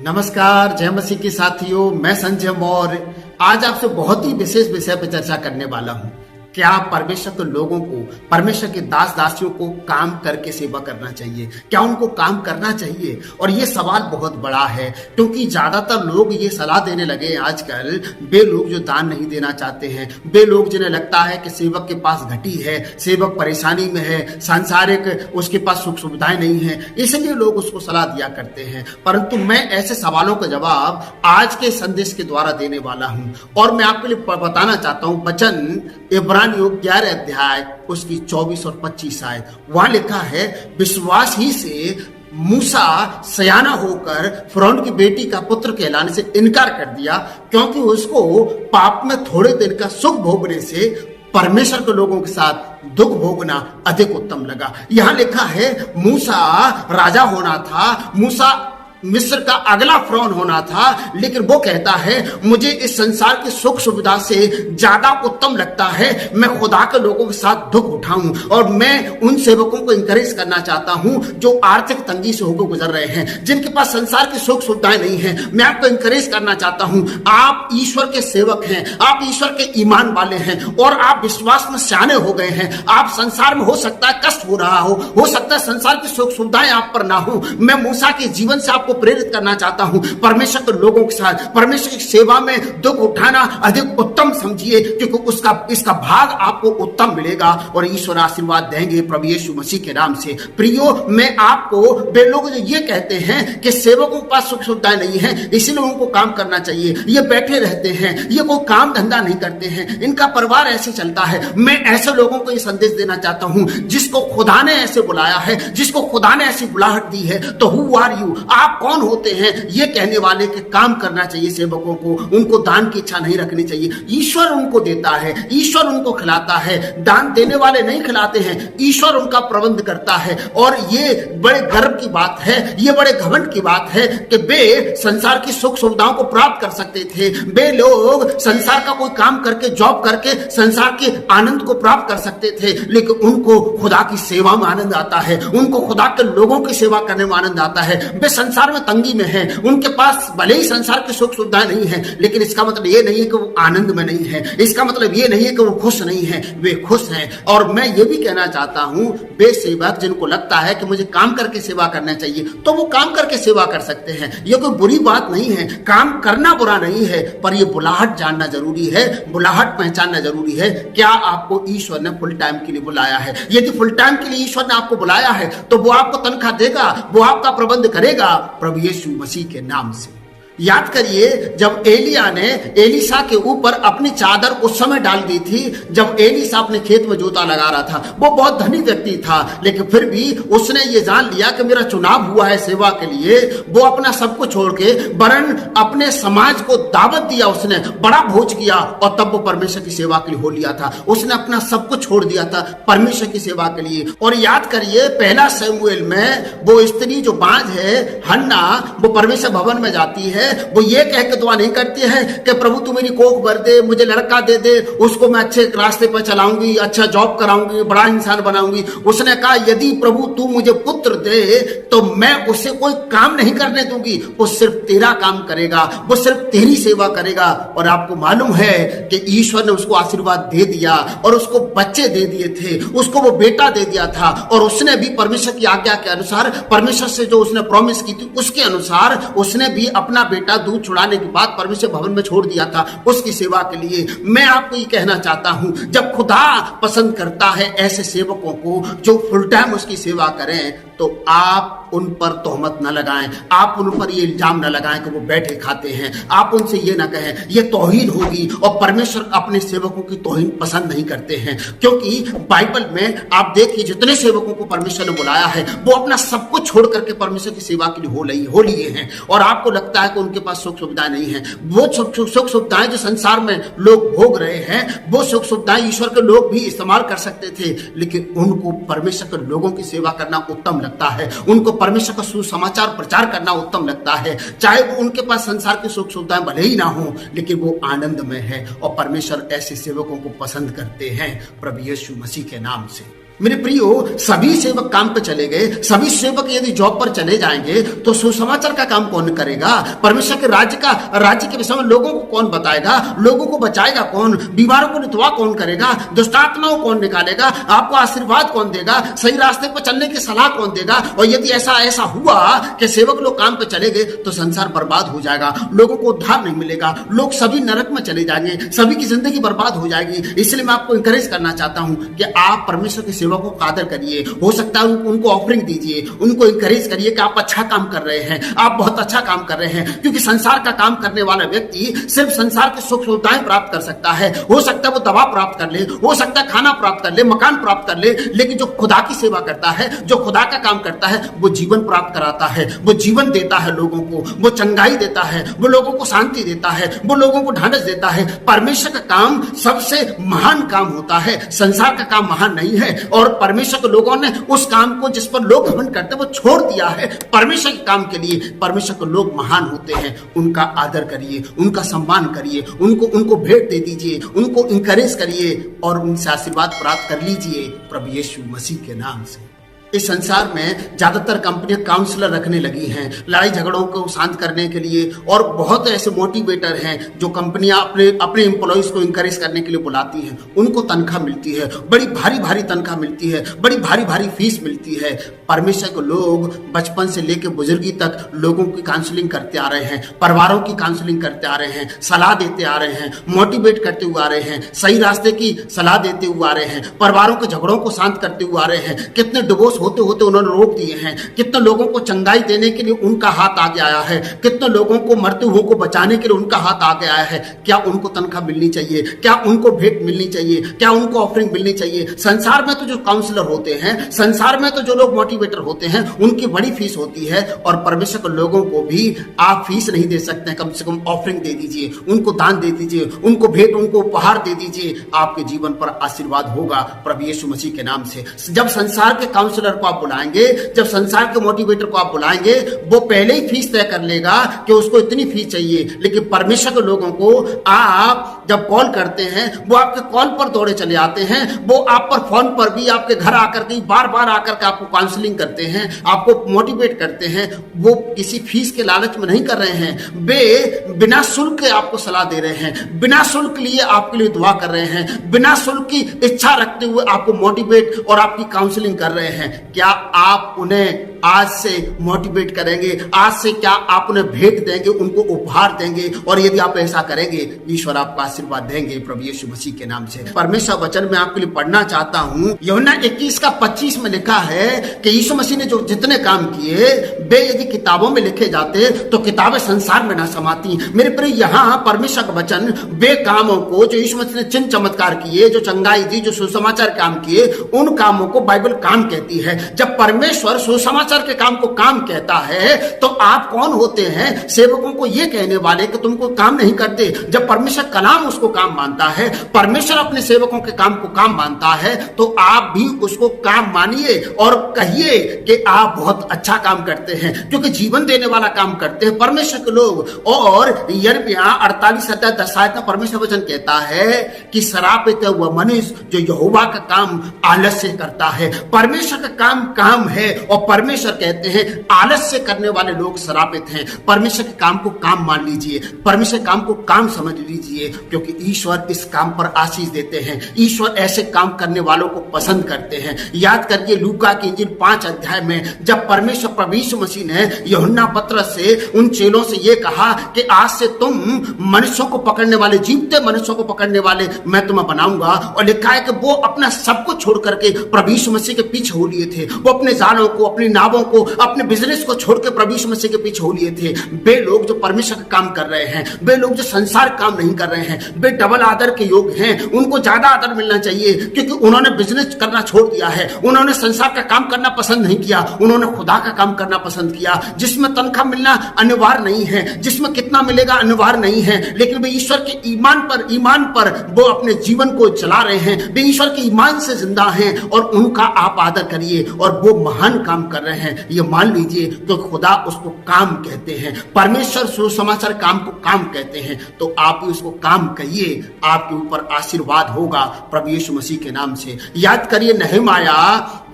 नमस्कार, जय मसीह के साथियों। मैं संजय मौर्य आज आपसे बहुत ही विशेष विषय पर चर्चा करने वाला हूं। क्या परमेश्वर के लोगों को, परमेश्वर के दास दासियों को काम करके सेवा करना चाहिए? क्या उनको काम करना चाहिए? और ये सवाल बहुत बड़ा है, क्योंकि ज्यादातर लोग ये सलाह देने लगे आजकल, वे लोग जो दान नहीं देना चाहते हैं, वे लोग जिन्हें लगता है कि सेवक के पास घटी है, सेवक परेशानी में है, सांसारिक उसके पास सुख सुविधाएं नहीं है, इसलिए लोग उसको सलाह दिया करते हैं। परंतु मैं ऐसे सवालों का जवाब आज के संदेश के द्वारा देने वाला हूं और मैं आपके लिए बताना चाहता हूं वचन इब्रानियों 11 अध्याय उसकी 24 और 25 आयत। वहां लिखा है, विश्वास ही से मूसा सयाना होकर फिरौन की बेटी का पुत्र कहलाने से इनकार कर दिया, क्योंकि उसको पाप में थोड़े दिन का सुख भोगने से परमेश्वर के लोगों के साथ दुख भोगना अधिक उत्तम लगा। यहां लिखा है, मूसा राजा होना था, मूसा मिस्र का अगला फिरौन होना था, लेकिन वो कहता है मुझे इस संसार की सुख सुविधा से ज्यादा उत्तम लगता है मैं खुदा के लोगों के साथ दुख उठाऊं। और मैं उन सेवकों को इंकरेज करना चाहता हूं जो आर्थिक तंगी से होकर गुजर रहे हैं, जिनके पास संसार की सुख सुविधाएं नहीं है। मैं आपको इंकरेज करना चाहता हूं, आप ईश्वर के सेवक हैं, आप ईश्वर के ईमान वाले हैं और आप विश्वास में सियाने हो गए हैं। आप संसार में हो सकता है कष्ट हो रहा हो सकता है संसार की सुख सुविधाएं आप पर ना हो। मैं मूसा के जीवन से को प्रेरित करना चाहता हूं, परमेश्वर के लोगों के साथ परमेश्वर की सेवा में दुख उठाना अधिक उत्तम समझिए, क्योंकि इसका भाग आपको उत्तम मिलेगा और ईश्वर आशीर्वाद देंगे प्रभु यीशु मसीह के नाम से। प्रियो, मैं आपको वे लोग जो ये कहते हैं कि सेवकों के पास सुख सुविधाएं नहीं है इसीलिए उनको काम करना चाहिए, ये बैठे रहते हैं, ये कोई काम धंधा नहीं करते हैं, इनका परिवार ऐसे चलता है, मैं ऐसे लोगों को ये संदेश देना चाहता हूं जिसको खुदा ने ऐसे बुलाया है, जिसको खुदा ने ऐसी बुलाहट दी है। तो हु आर यू? आप कौन होते हैं ये कहने वाले के काम करना चाहिए सेवकों को, उनको दान की इच्छा नहीं रखनी चाहिए। ईश्वर उनको देता है, ईश्वर उनको खिलाता है, दान देने वाले नहीं खिलाते हैं, ईश्वर उनका प्रबंध करता है। और ये बड़े गर्व की बात है, ये बड़े घमंड की बात है कि वे संसार की सुख सुविधाओं को प्राप्त कर सकते थे, वे लोग संसार का कोई काम करके, जॉब करके संसार के आनंद को प्राप्त कर सकते थे, लेकिन उनको खुदा की सेवा में आनंद आता है, उनको खुदा के लोगों की सेवा करने में आनंद आता है। वे संसार में तंगी में है, उनके पास भले ही संसार की सुख सुविधाएं नहीं है, लेकिन इसका मतलब ये नहीं है कि वो आनंद में नहीं है, इसका मतलब ये नहीं है कि वो खुश नहीं है, वे खुश हैं। और मैं ये भी कहना चाहता हूं, वे सेवक जिनको लगता है कि मुझे काम करके सेवा करना चाहिए, तो वो काम करके सेवा कर सकते हैं, ये कोई बुरी बात नहीं है, काम करना बुरा नहीं है, पर ये बुलाहट जानना जरूरी है, बुलाहट पहचानना जरूरी है। क्या आपको ईश्वर ने फुल टाइम के लिए बुलाया है? यदि फुल टाइम के लिए ईश्वर ने आपको बुलाया है तो वो आपको तनख्वाह देगा, वो आपका प्रबंध करेगा प्रभु यीशु मसीह के नाम से। याद करिए, जब एलिया ने एलीशा के ऊपर अपनी चादर उस समय डाल दी थी जब एलीशा अपने खेत में जोता लगा रहा था। वो बहुत धनी व्यक्ति था, लेकिन फिर भी उसने ये जान लिया कि मेरा चुनाव हुआ है सेवा के लिए। वो अपना सब कुछ छोड़ के वरन अपने समाज को दावत दिया, उसने बड़ा भोज किया और तब वो परमेश्वर की सेवा के लिए हो लिया था। उसने अपना सब कुछ छोड़ दिया था परमेश्वर की सेवा के लिए। और याद करिए, पहला शमूएल में वो स्त्री जो बांझ है हन्ना, वो परमेश्वर भवन में जाती है, वो ये कह के दुआ नहीं करती है कि प्रभु तू मेरी कोख भर दे, मुझे लड़का दे दे, उसको मैं अच्छे रास्ते पर चलाऊंगी, अच्छा जॉब कराऊंगी, बड़ा इंसान बनाऊंगी। उसने कहा, यदि प्रभु तू मुझे पुत्र दे तो मैं उसे कोई काम नहीं करने दूंगी, वो सिर्फ तेरा काम करेगा, वो सिर्फ तेरी सेवा करेगा। और आपको मालूम है कि ईश्वर ने उसको आशीर्वाद दे दिया और उसको बच्चे दे दिए थे, उसको वो बेटा दे दिया था। और उसने भी परमेश्वर की आज्ञा के अनुसार, परमेश्वर से जो उसने प्रॉमिस की थी उसके अनुसार उसने भी अपना बेटा दूध छुड़ाने के बाद परमेश्वर भवन में छोड़ दिया था उसकी सेवा के लिए। मैं आपको ये कहना चाहता हूं, जब खुदा पसंद करता है ऐसे सेवकों को जो फुल टाइम उसकी सेवा करें, तो आप उन पर तोहमत न लगाएं, आप उन पर ये इल्जाम न लगाएं कि वो बैठे खाते हैं। आप उनसे ये ना कहें, ये तौहीन होगी। और परमेश्वर अपने सेवकों की तौहीन पसंद नहीं करते हैं, क्योंकि बाइबल में आप देखिए जितने सेवकों को परमेश्वर ने बुलाया है वो अपना सब कुछ छोड़ करके परमेश्वर की सेवा के लिए हो लिए हैं। और आपको लगता है कि उनके पास सुख सुविधाएं नहीं है। वो सुख सुविधाएं जो संसार में लोग भोग रहे हैं, वो सुख सुविधाएं ईश्वर के लोग भी इस्तेमाल कर सकते थे, लेकिन उनको परमेश्वर के लोगों की सेवा करना उत्तम लगता है, उनको परमेश्वर का सुसमाचार प्रचार करना उत्तम लगता है। चाहे वो उनके पास संसार की सुख सुविधाएं भले ही ना हो, लेकिन वो आनंद में है। और परमेश्वर ऐसे सेवकों को पसंद करते हैं प्रभु यीशु मसीह के नाम से। मेरे प्रियो, सभी सेवक काम पे चले गए, सभी सेवक यदि जॉब पर चले जाएंगे तो सुसमाचार का काम कौन करेगा? परमेश्वर के राज्य के विषय में लोगों को कौन बताएगा? लोगों को बचाएगा कौन? बीमारों को नितवा कौन करेगा? दुष्ट आत्माओं कौन निकालेगा? आपको आशीर्वाद कौन देगा? सही रास्ते पर चलने की सलाह कौन देगा? और यदि ऐसा हुआ कि सेवक लोग काम पे चले गए तो संसार बर्बाद हो जाएगा, लोगों को उद्धार नहीं मिलेगा, लोग सभी नरक में चले जाएंगे, सभी की जिंदगी बर्बाद हो जाएगी। इसलिए मैं आपको इंकरेज करना चाहता हूं कि आप परमेश्वर के सेवकों का आदर करिए। हो सकता है उनको ऑफरिंग दीजिए, उनको इंकरेज करिए कि आप अच्छा काम कर रहे हैं, आप बहुत अच्छा काम कर रहे हैं। क्योंकि संसार का काम करने वाला व्यक्ति सिर्फ संसार की सुख सुविधाएं प्राप्त कर सकता है। हो सकता है वो दवा प्राप्त कर ले, हो सकता है खाना प्राप्त कर ले, मकान प्राप्त कर ले, लेकिन जो खुदा की सेवा करता है, जो खुदा का काम करता है, वो जीवन प्राप्त कराता है, वो जीवन देता है लोगों को, वो चंगाई देता है, वो लोगों को शांति देता है, वो लोगों को ढांढस देता है। परमेश्वर का काम सबसे महान काम होता है, संसार का काम महान नहीं है। और परमेश्वर के लोगों ने उस काम को जिस पर लोग घमंड करते वो छोड़ दिया है परमेश्वर के काम के लिए। परमेश्वर के लोग महान होते हैं, उनका आदर करिए, उनका सम्मान करिए, उनको भेंट दे दीजिए, उनको इंकरेज करिए और उनसे आशीर्वाद प्राप्त कर लीजिए प्रभु यीशु मसीह के नाम से। इस संसार में ज्यादातर कंपनियां काउंसलर रखने लगी हैं लड़ाई झगड़ों को शांत करने के लिए, और बहुत ऐसे मोटिवेटर हैं जो कंपनियां अपने एम्प्लॉइज को इंकरेज करने के लिए बुलाती हैं। उनको तनख्वाह मिलती है, बड़ी भारी भारी तनख्वाह मिलती है, बड़ी भारी भारी फीस मिलती है। परमेश्वर के लोग बचपन से लेकर बुजुर्गी तक लोगों की काउंसलिंग करते आ रहे हैं, परिवारों की काउंसलिंग करते आ रहे हैं, सलाह देते आ रहे हैं, मोटिवेट करते हुए आ रहे हैं, सही रास्ते की सलाह देते हुए आ रहे हैं, परिवारों के झगड़ों को शांत करते हुए आ रहे हैं। कितने डिवोर्स होते होते उन्होंने रोक दिए हैं, कितने लोगों को चंगाई देने के लिए उनका हाथ आगे आया है, कितने लोगों को मरते हुए को बचाने के लिए उनका हाथ आगे आया है। क्या उनको तनख्वाह मिलनी चाहिए? क्या उनको भेंट मिलनी चाहिए? क्या उनको ऑफरिंग मिलनी चाहिए? संसार में तो जो काउंसलर होते हैं, संसार में तो जो लोग मोटिवेटर होते हैं, उनकी बड़ी फीस होती है। और परमेश्वर के लोगों को भी आप फीस नहीं दे सकते, कम से कम ऑफरिंग दे दीजिए, उनको दान दे दीजिए, उनको भेंट, उनको उपहार दे दीजिए। आपके जीवन पर आशीर्वाद होगा प्रभु यीशु मसीह के नाम से। जब संसार के काउंसलर को आप बुलाएंगे, जब संसार के मोटिवेटर को आप बुलाएंगे, वो पहले ही फीस तय कर लेगा कि उसको इतनी फीस चाहिए। लेकिन परमेश्वर के लोगों को आप जब कॉल करते हैं, वो आपके कॉल पर दौड़े चले आते हैं, वो आप पर फोन पर भी आपके घर आकर के बार बार आकर के आपको काउंसलिंग करते हैं, आपको मोटिवेट करते हैं। वो किसी फीस के लालच में नहीं कर रहे हैं, बिना शुल्क के आपको सलाह दे रहे हैं, बिना शुल्क लिए आपके लिए दुआ कर रहे हैं, बिना शुल्क की इच्छा रखते हुए आपको मोटिवेट और आपकी काउंसलिंग कर रहे हैं। क्या आप उन्हें आज से मोटिवेट करेंगे? आज से क्या आप उन्हें भेंट देंगे, उनको उपहार देंगे? और यदि आप ऐसा करेंगे, ईश्वर आपको आशीर्वाद देंगे प्रभु यीशु मसीह के नाम से। परमेश्वर वचन में आपके लिए पढ़ना चाहता हूँ, यूहन्ना 21:25 में लिखा है कि यीशु मसीह ने जो जितने काम किए, वे यदि किताबों में लिखे जाते तो किताबें संसार में ना समाती। मेरे प्रिय, यहाँ परमेश्वर का वचन वे कामों को जो यीशु मसीह ने चिन्ह चमत्कार किए, जो चंगाई दी, जो सुसमाचार काम किए, उन कामों को बाइबल काम कहती है। जब परमेश्वर सुसमाचार के काम को काम कहता है तो आप कौन होते हैं सेवकों को ये कहने वाले कि तुमको काम नहीं करते? जब परमेश्वर कलाम उसको काम मानता है, परमेश्वर अपने सेवकों के काम को काम मानता है, तो आप भी उसको काम मानिए और कहिए कि आप बहुत अच्छा काम करते हैं, क्योंकि जीवन देने वाला काम करते हैं परमेश्वर के लोग। और यिर्मयाह 48:10 में परमेश्वर वचन कहता है कि श्रापित है वह मनुष्य जो यहोवा का काम आलस्य करता है। परमेश्वर का काम है और परमेश्वर कहते हैं आलस्य करने वाले लोग श्रापित हैं। परमेश्वर के काम को काम मान लीजिए, परमेश्वर काम को काम समझ लीजिए, क्योंकि ईश्वर इस काम पर आशीष देते हैं। ईश्वर ऐसे काम करने वालों को पसंद करते हैं। याद करिए लूका की इंजील 5 अध्याय में जब परमेश्वर प्रभु यीशु मसीह ने यूहन्ना पतरस से उन चेलों से ये कहा कि आज से तुम मनुष्यों को पकड़ने वाले, जीवते मनुष्यों को पकड़ने वाले मैं तुम्हें बनाऊंगा। और लिखा है कि वो अपना सब कुछ छोड़ करके प्रभु यीशु मसीह के पीछे हो लिए थे। वो अपने जालों को, अपनी नावों को, अपने बिजनेस को छोड़ के प्रभु यीशु मसीह के पीछे हो लिए थे। वे लोग जो परमेश्वर का काम कर रहे हैं, वे लोग जो संसार काम नहीं कर रहे हैं, वे डबल आदर के योग हैं। उनको ज्यादा आदर मिलना चाहिए, क्योंकि उन्होंने बिजनेस करना छोड़ दिया है, उन्होंने संसार का काम करना पसंद नहीं किया, उन्होंने खुदा का काम करना पसंद किया, जिसमें तनख्वाह मिलना अनिवार्य नहीं है, जिसमें कितना मिलेगा अनिवार्य नहीं है, लेकिन वे ईश्वर के ईमान पर वो अपने जीवन को चला रहे हैं। वे ईश्वर के ईमान से जिंदा हैं और उनका आप आदर करिए और वो महान काम कर रहे हैं, ये मान लीजिए तो खुदा उसको काम कहते हैं, परमेश्वर सुसमाचार काम को काम कहते हैं, तो आप भी उसको काम कहिए, आपके ऊपर आशीर्वाद होगा प्रभु यीशु मसीह के नाम से। याद करिए नहमाया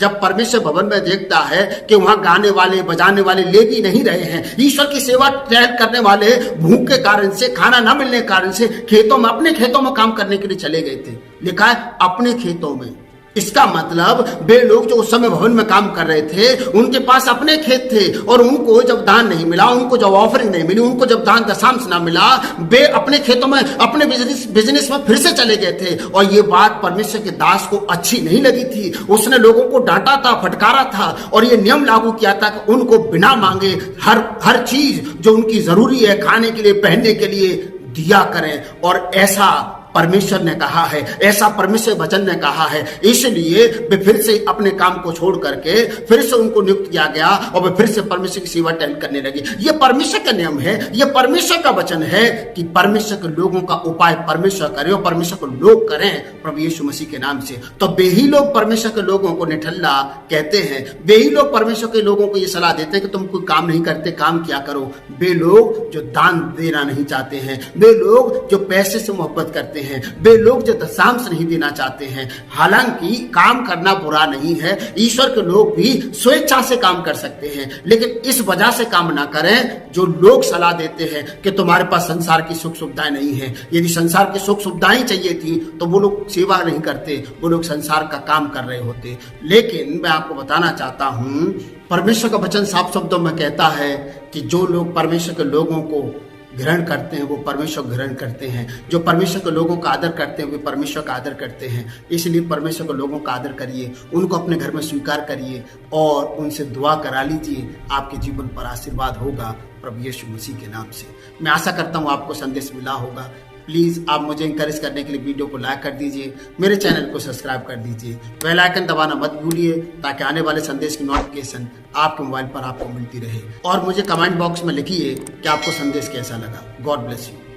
जब परमेश्वर भवन में देखता है कि वहां गाने वाले बजाने वाले लेवी नहीं रहे हैं, ईश्वर की सेवा करने वाले भूख के कारण से, खाना न मिलने के कारण से खेतों में, अपने खेतों में काम करने के लिए चले गए थे। लिखा है अपने खेतों में। इसका मतलब वे लोग जो उस समय भवन में काम कर रहे थे, उनके पास अपने खेत थे और उनको जब दान नहीं मिला, उनको जब ऑफरिंग नहीं मिली, उनको जब दान दशांश ना मिला, वे अपने खेतों में, अपने बिजनेस में फिर से चले गए थे। और ये बात परमेश्वर के दास को अच्छी नहीं लगी थी। उसने लोगों को डांटा था, फटकारा था और ये नियम लागू किया था कि उनको बिना मांगे हर चीज जो उनकी जरूरी है, खाने के लिए, पहनने के लिए, दिया करें। और ऐसा परमेश्वर ने कहा है, ऐसा परमेश्वर वचन ने कहा है। इसलिए वे फिर से अपने काम को छोड़ करके फिर से उनको नियुक्त किया गया और वे फिर से परमेश्वर की सेवा टहल करने लगे। ये परमेश्वर का नियम है, ये परमेश्वर का वचन है कि परमेश्वर के लोगों का उपाय परमेश्वर करें और परमेश्वर को लोग करें प्रभु यीशु मसीह के नाम से। तो वे ही लोग परमेश्वर के लोगों को निठल्ला कहते हैं, वे ही लोग परमेश्वर के लोगों को ये सलाह देते हैं कि तुम कोई काम नहीं करते, काम क्या करो। वे लोग जो दान देना नहीं चाहते हैं, वे लोग जो पैसे से मोहब्बत करते हैं, वे लोग जो दशांश नहीं देना चाहते हैं। हालांकि काम करना बुरा नहीं है, ईश्वर के लोग भी स्वेच्छा से काम कर सकते हैं, लेकिन इस वजह से काम ना करें जो लोग सलाह देते हैं कि तुम्हारे पास संसार की सुख सुविधाएं नहीं है। यदि संसार की सुख सुविधाएं चाहिए थी तो वो लोग सेवा नहीं करते, वो लोग संसार का काम कर रहे होते। लेकिन मैं आपको बताना चाहता हूं, परमेश्वर का वचन साफ शब्दों में कहता है कि जो लोग परमेश्वर के लोगों को ग्रहण करते हैं वो परमेश्वर ग्रहण करते हैं, जो परमेश्वर के लोगों का आदर करते हैं वे परमेश्वर का आदर करते हैं। इसलिए परमेश्वर के लोगों का आदर करिए, उनको अपने घर में स्वीकार करिए और उनसे दुआ करा लीजिए, आपके जीवन पर आशीर्वाद होगा प्रभु यीशु मसीह के नाम से। मैं आशा करता हूँ आपको संदेश मिला होगा। प्लीज़ आप मुझे इंकरेज करने के लिए वीडियो को लाइक कर दीजिए, मेरे चैनल को सब्सक्राइब कर दीजिए, बेल आइकन दबाना मत भूलिए ताकि आने वाले संदेश की नोटिफिकेशन आपके मोबाइल पर आपको मिलती रहे। और मुझे कमेंट बॉक्स में लिखिए कि आपको संदेश कैसा लगा। God bless you.